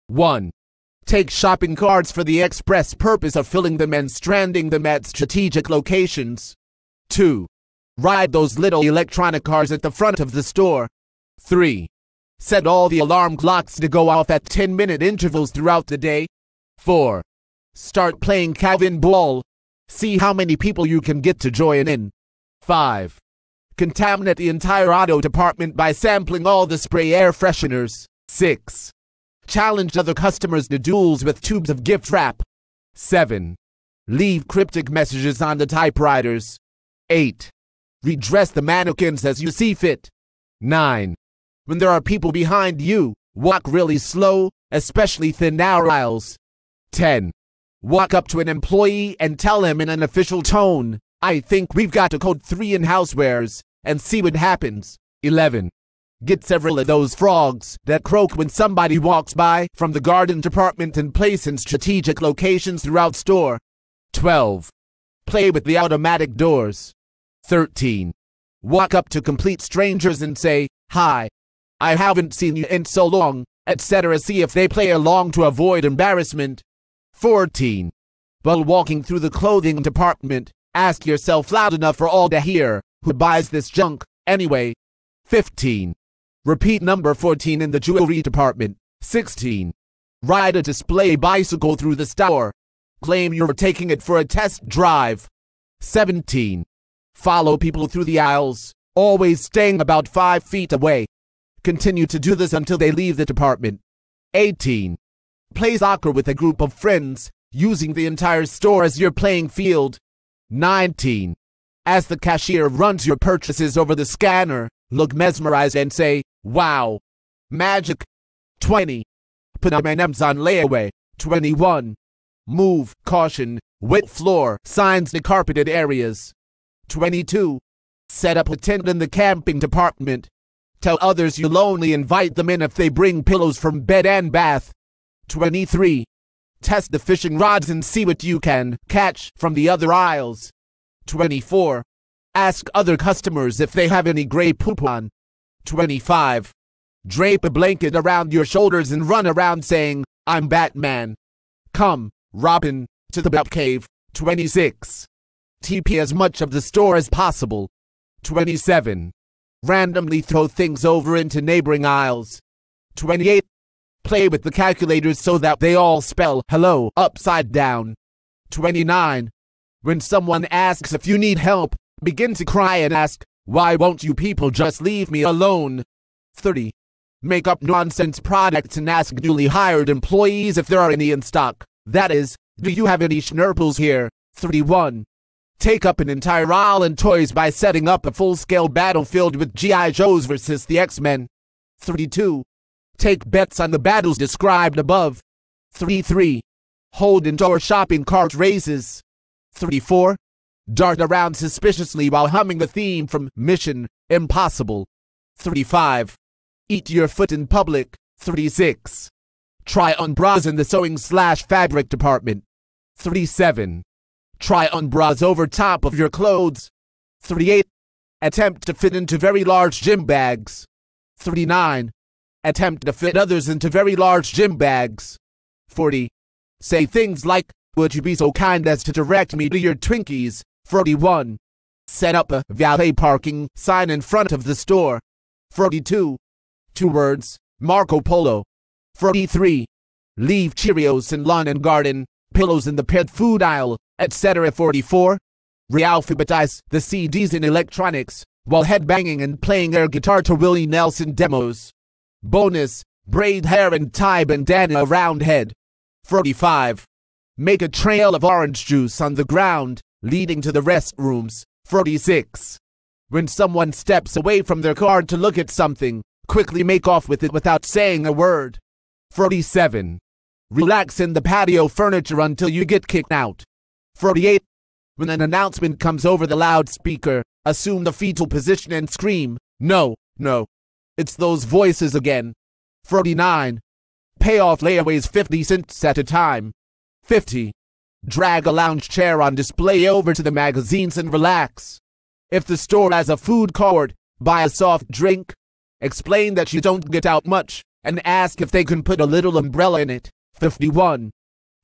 1. Take shopping carts for the express purpose of filling them and stranding them at strategic locations. 2. Ride those little electronic cars at the front of the store. 3. Set all the alarm clocks to go off at 10-minute intervals throughout the day. 4. Start playing Calvin Ball. See how many people you can get to join in. 5. Contaminate the entire auto department by sampling all the spray air fresheners. 6. Challenge other customers to duels with tubes of gift wrap. 7. Leave cryptic messages on the typewriters. 8. Redress the mannequins as you see fit. 9. When there are people behind you, walk really slow, especially thin aisles. 10. Walk up to an employee and tell him in an official tone, "I think we've got to code 3 in housewares," and see what happens. 11. Get several of those frogs that croak when somebody walks by from the garden department and place in strategic locations throughout store. 12. Play with the automatic doors. 13. Walk up to complete strangers and say, "Hi, I haven't seen you in so long," etc. See if they play along to avoid embarrassment. 14. While walking through the clothing department, ask yourself loud enough for all to hear, "Who buys this junk anyway?" 15. Repeat number 14 in the jewelry department. 16. Ride a display bicycle through the store. Claim you're taking it for a test drive. 17. Follow people through the aisles, always staying about 5 feet away. Continue to do this until they leave the department. 18. Play soccer with a group of friends, using the entire store as your playing field. 19. As the cashier runs your purchases over the scanner, look mesmerized and say, "Wow, magic." 20. Put M&Ms on layaway. 21. Move, caution, wet floor, signs to carpeted areas. 22. Set up a tent in the camping department. Tell others you'll only invite them in if they bring pillows from bed and bath. 23. Test the fishing rods and see what you can catch from the other aisles. 24. Ask other customers if they have any gray poop on. 25. Drape a blanket around your shoulders and run around saying, "I'm Batman. Come, Robin, to the Batcave." 26. TP as much of the store as possible. 27. Randomly throw things over into neighboring aisles. 28. Play with the calculators so that they all spell hello upside down. 29. When someone asks if you need help, begin to cry and ask, "Why won't you people just leave me alone?" 30. Make up nonsense products and ask newly hired employees if there are any in stock. That is, "Do you have any schnurples here?" 31. Take up an entire aisle in toys by setting up a full-scale battlefield with G.I. Joes versus the X-Men. 32. Take bets on the battles described above. 33. Hold indoor shopping cart races. 34. Dart around suspiciously while humming the theme from Mission Impossible. 35. Eat your foot in public. 36. Try on bras in the sewing/fabric department. 37. Try on bras over top of your clothes. 38. Attempt to fit into very large gym bags. 39. Attempt to fit others into very large gym bags. 40. Say things like, "Would you be so kind as to direct me to your Twinkies?" 41. Set up a valet parking sign in front of the store. 42. 2 words, Marco Polo. 43. Leave Cheerios in lawn and garden, pillows in the pet food aisle, etc. 44. Realphabetize the CDs in electronics, while headbanging and playing air guitar to Willie Nelson demos. Bonus, braid hair and tie bandana around head. 45. Make a trail of orange juice on the ground, leading to the restrooms. 46. When someone steps away from their car to look at something, quickly make off with it without saying a word. 47. Relax in the patio furniture until you get kicked out. 48. When an announcement comes over the loudspeaker, assume the fetal position and scream, "No, no. It's those voices again." 49. Pay off layaways 50 cents at a time. 50. Drag a lounge chair on display over to the magazines and relax. If the store has a food court, buy a soft drink. Explain that you don't get out much, and ask if they can put a little umbrella in it. 51.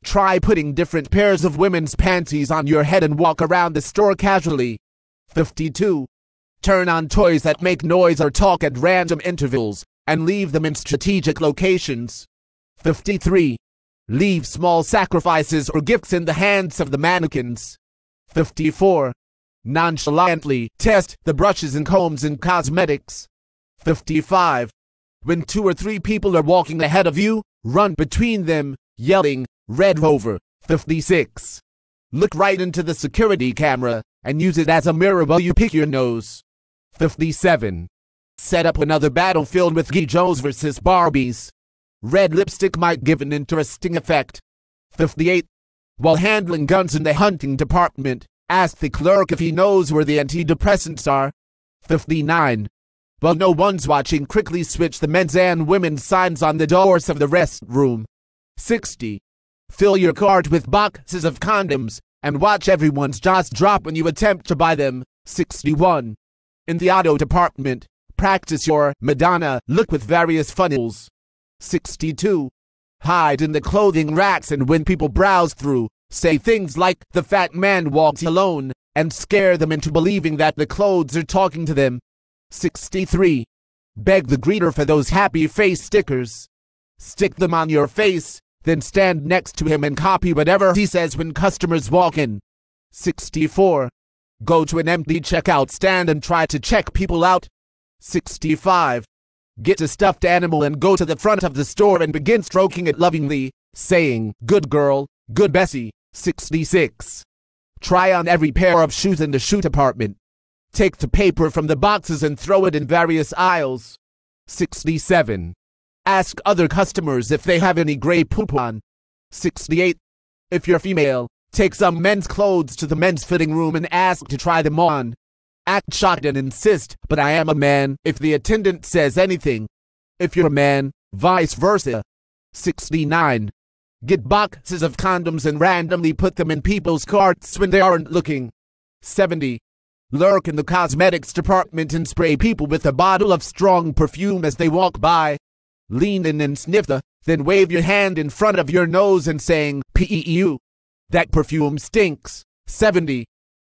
Try putting different pairs of women's panties on your head and walk around the store casually. 52. Turn on toys that make noise or talk at random intervals, and leave them in strategic locations. 53. Leave small sacrifices or gifts in the hands of the mannequins. 54. Nonchalantly test the brushes and combs and cosmetics. 55. When 2 or 3 people are walking ahead of you, run between them, yelling, "Red Rover." 56. Look right into the security camera and use it as a mirror while you pick your nose. 57. Set up another battlefield with G. Joes versus Barbies. Red lipstick might give an interesting effect. 58. While handling guns in the hunting department, ask the clerk if he knows where the antidepressants are. 59. While no one's watching, quickly switch the men's and women's signs on the doors of the restroom. 60. Fill your cart with boxes of condoms and watch everyone's jaws drop when you attempt to buy them. 61. In the auto department, practice your Madonna look with various funnels. 62. Hide in the clothing racks, and when people browse through, say things like, "The fat man walks alone," and scare them into believing that the clothes are talking to them. 63. Beg the greeter for those happy face stickers. Stick them on your face, then stand next to him and copy whatever he says when customers walk in. 64. Go to an empty checkout stand and try to check people out. 65. Get a stuffed animal and go to the front of the store and begin stroking it lovingly, saying, "Good girl, good Bessie." 66. Try on every pair of shoes in the shoe department. Take the paper from the boxes and throw it in various aisles. 67. Ask other customers if they have any gray poop on. 68. If you're female, take some men's clothes to the men's fitting room and ask to try them on. Act shocked and insist, "But I am a man," if the attendant says anything. If you're a man, vice versa. 69. Get boxes of condoms and randomly put them in people's carts when they aren't looking. 70. Lurk in the cosmetics department and spray people with a bottle of strong perfume as they walk by. Lean in and sniff then wave your hand in front of your nose and saying, "P-E-U. That perfume stinks." 70.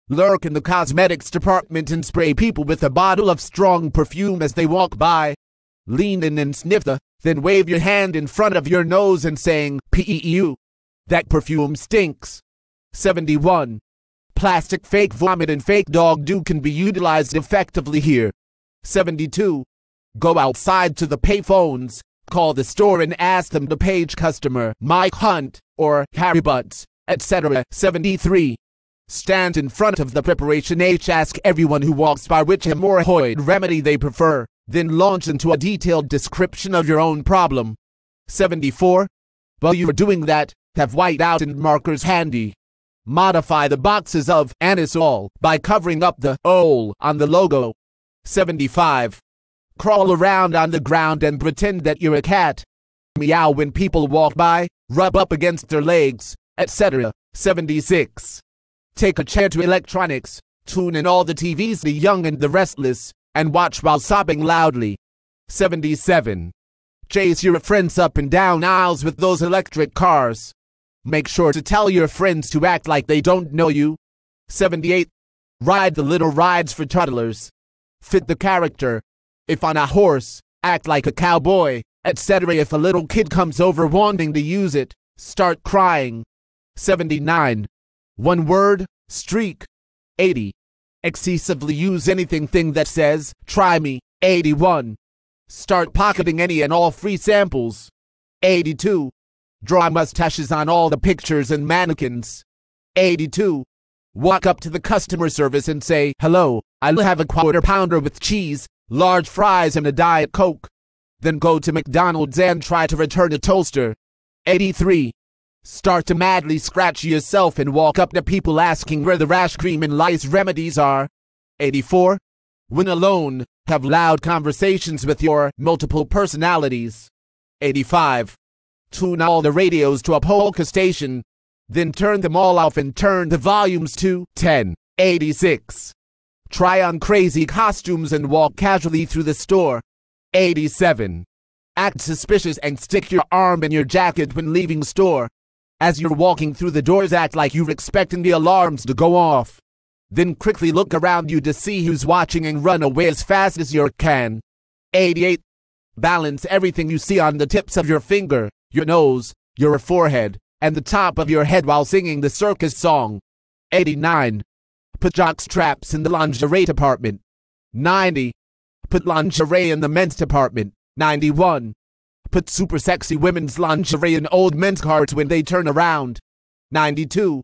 Lurk in the cosmetics department and spray people with a bottle of strong perfume as they walk by. Lean in and sniff then wave your hand in front of your nose and saying, "P-E-U. That perfume stinks." 71. Plastic fake vomit and fake dog dew can be utilized effectively here. 72. Go outside to the payphones, call the store and ask them to page customer Mike Hunt or Harry Butts, etc. 73. Stand in front of the preparation H, ask everyone who walks by which hemorrhoid remedy they prefer, then launch into a detailed description of your own problem. 74. While you are doing that, have whiteout and markers handy. Modify the boxes of anisole by covering up the "ol" on the logo. 75. Crawl around on the ground and pretend that you're a cat. Meow when people walk by, rub up against their legs, etc. 76. Take a chair to electronics, tune in all the TVs, the young and the restless, and watch while sobbing loudly. 77. Chase your friends up and down aisles with those electric cars. Make sure to tell your friends to act like they don't know you. 78. Ride the little rides for toddlers. Fit the character. If on a horse, act like a cowboy, etc. If a little kid comes over wanting to use it, start crying. 79. One word, streak. 80. Excessively use anything that says, "Try me." 81. Start pocketing any and all free samples. 82. Draw mustaches on all the pictures and mannequins. 82. Walk up to the customer service and say, "Hello, I'll have a quarter pounder with cheese, large fries and a Diet Coke." Then go to McDonald's and try to return a toaster. 83. Start to madly scratch yourself and walk up to people asking where the rash cream and lice remedies are. 84. When alone, have loud conversations with your multiple personalities. 85. Tune all the radios to a polka station, then turn them all off and turn the volumes to 10. 86. Try on crazy costumes and walk casually through the store. 87. Act suspicious and stick your arm in your jacket when leaving store. As you're walking through the doors, act like you're expecting the alarms to go off. Then quickly look around you to see who's watching and run away as fast as you can. 88. Balance everything you see on the tips of your finger, your nose, your forehead, and the top of your head while singing the circus song. 89. Put jock straps in the lingerie department. 90. Put lingerie in the men's department. 91. Put super sexy women's lingerie in old men's carts when they turn around. 92.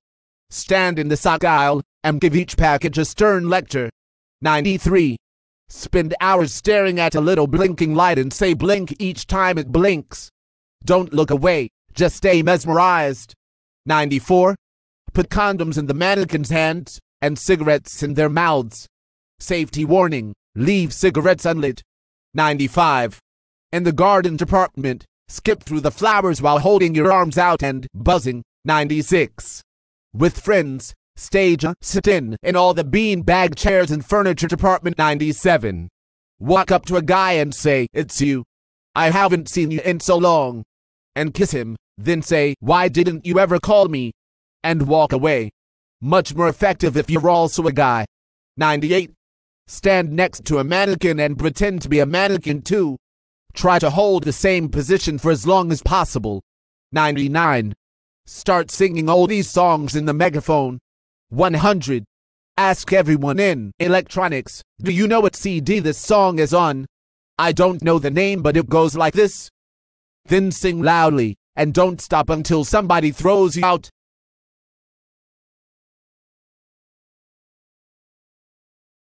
Stand in the sock aisle and give each package a stern lecture. 93. Spend hours staring at a little blinking light and say blink each time it blinks. Don't look away, just stay mesmerized. 94. Put condoms in the mannequins' hands and cigarettes in their mouths. Safety warning, leave cigarettes unlit. 95. In the garden department, skip through the flowers while holding your arms out and buzzing. 96. With friends, stage a sit-in all the bean-bag chairs and furniture department. 97. Walk up to a guy and say, "It's you. I haven't seen you in so long." And kiss him, then say, "Why didn't you ever call me?" And walk away. Much more effective if you're also a guy. 98. Stand next to a mannequin and pretend to be a mannequin too. Try to hold the same position for as long as possible. 99. Start singing all these songs in the megaphone. 100. Ask everyone in electronics, "Do you know what CD this song is on?" "I don't know the name, but it goes like this." Then sing loudly, and don't stop until somebody throws you out.